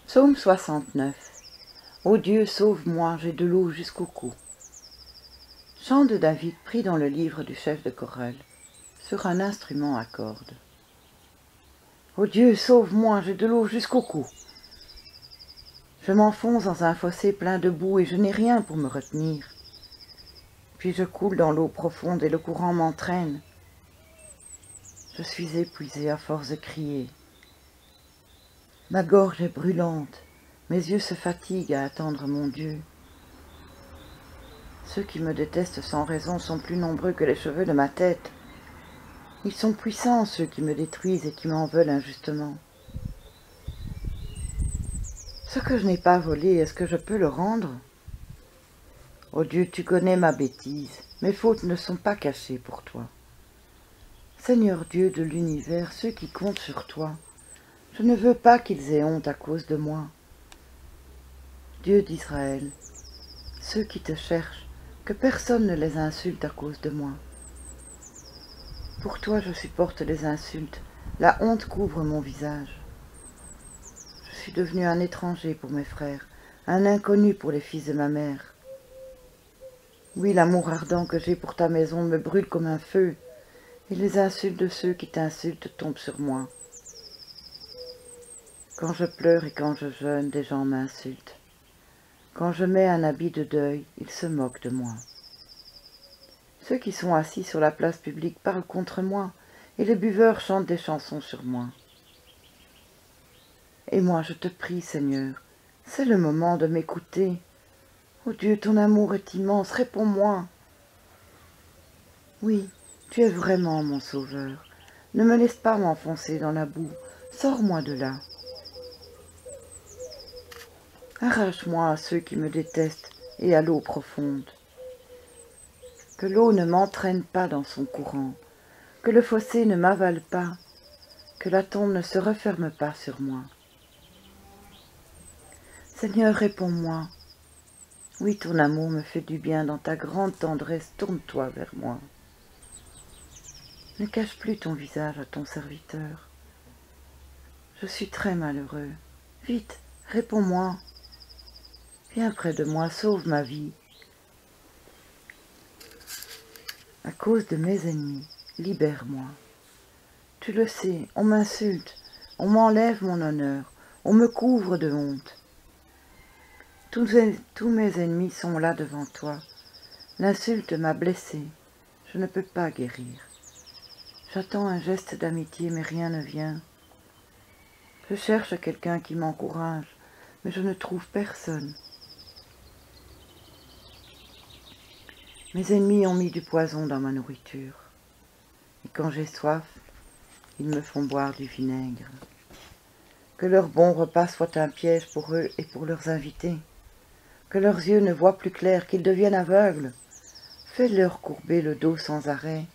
Psaume 69. Ô Dieu, sauve-moi, j'ai de l'eau jusqu'au cou. Chant de David pris dans le livre du chef de chorale, sur un instrument à cordes. Ô Dieu, sauve-moi, j'ai de l'eau jusqu'au cou. Je m'enfonce dans un fossé plein de boue et je n'ai rien pour me retenir. Puis je coule dans l'eau profonde et le courant m'entraîne. Je suis épuisé à force de crier. Ma gorge est brûlante, mes yeux se fatiguent à attendre mon Dieu. Ceux qui me détestent sans raison sont plus nombreux que les cheveux de ma tête. Ils sont puissants, ceux qui me détruisent et qui m'en veulent injustement. Ce que je n'ai pas volé, est-ce que je peux le rendre? Ô Dieu, tu connais ma bêtise, mes fautes ne sont pas cachées pour toi. Seigneur Dieu de l'univers, ceux qui comptent sur toi, je ne veux pas qu'ils aient honte à cause de moi. Dieu d'Israël, ceux qui te cherchent, que personne ne les insulte à cause de moi. Pour toi je supporte les insultes, la honte couvre mon visage. Je suis devenu un étranger pour mes frères, un inconnu pour les fils de ma mère. Oui, l'amour ardent que j'ai pour ta maison me brûle comme un feu, et les insultes de ceux qui t'insultent tombent sur moi. Quand je pleure et quand je jeûne, des gens m'insultent. Quand je mets un habit de deuil, ils se moquent de moi. Ceux qui sont assis sur la place publique parlent contre moi, et les buveurs chantent des chansons sur moi. Et moi, je te prie, Seigneur, c'est le moment de m'écouter. Ô Dieu, ton amour est immense, réponds-moi. Oui, tu es vraiment mon sauveur. Ne me laisse pas m'enfoncer dans la boue, sors-moi de là. Arrache-moi à ceux qui me détestent et à l'eau profonde. Que l'eau ne m'entraîne pas dans son courant, que le fossé ne m'avale pas, que la tombe ne se referme pas sur moi. Seigneur, réponds-moi. Oui, ton amour me fait du bien, dans ta grande tendresse, tourne-toi vers moi. Ne cache plus ton visage à ton serviteur. Je suis très malheureux. Vite, réponds-moi. Viens près de moi, sauve ma vie. À cause de mes ennemis, libère-moi. Tu le sais, on m'insulte, on m'enlève mon honneur, on me couvre de honte. Tous mes ennemis sont là devant toi. L'insulte m'a blessé, je ne peux pas guérir. J'attends un geste d'amitié, mais rien ne vient. Je cherche quelqu'un qui m'encourage, mais je ne trouve personne. Mes ennemis ont mis du poison dans ma nourriture, et quand j'ai soif, ils me font boire du vinaigre. Que leur bon repas soit un piège pour eux et pour leurs invités. Que leurs yeux ne voient plus clair, qu'ils deviennent aveugles. Fais-leur courber le dos sans arrêt.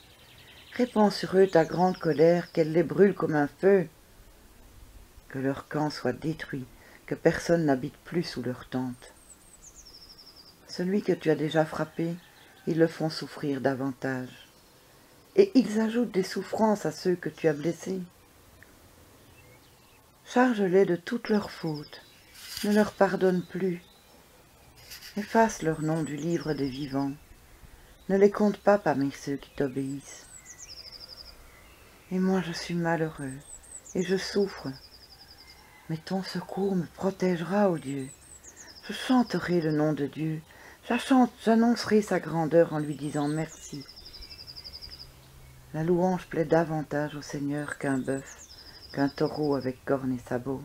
Répands sur eux ta grande colère, qu'elle les brûle comme un feu. Que leur camp soit détruit, que personne n'habite plus sous leur tente. Celui que tu as déjà frappé, ils le font souffrir davantage. Et ils ajoutent des souffrances à ceux que tu as blessés. Charge-les de toutes leurs fautes, ne leur pardonne plus. Efface leur nom du livre des vivants, ne les compte pas parmi ceux qui t'obéissent. Et moi je suis malheureux, et je souffre, mais ton secours me protégera, ô Dieu. Je chanterai le nom de Dieu, j'annoncerai sa grandeur en lui disant merci. La louange plaît davantage au Seigneur qu'un bœuf, qu'un taureau avec cornes et sabots.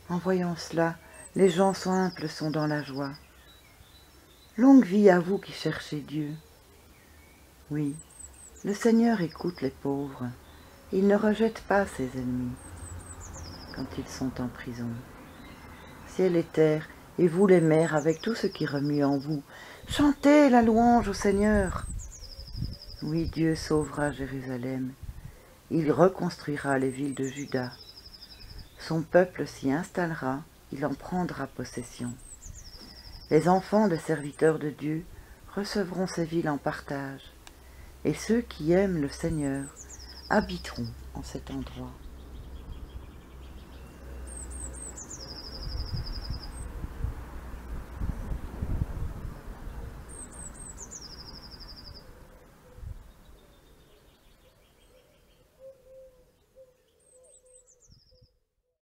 En voyant cela, les gens simples sont dans la joie. Longue vie à vous qui cherchez Dieu. Oui, le Seigneur écoute les pauvres, il ne rejette pas ses ennemis quand ils sont en prison. Ciel et terre, et vous les mers, avec tout ce qui remue en vous, chantez la louange au Seigneur. Oui, Dieu sauvera Jérusalem, il reconstruira les villes de Juda. Son peuple s'y installera, il en prendra possession. Les enfants des serviteurs de Dieu recevront ces villes en partage, et ceux qui aiment le Seigneur habiteront en cet endroit.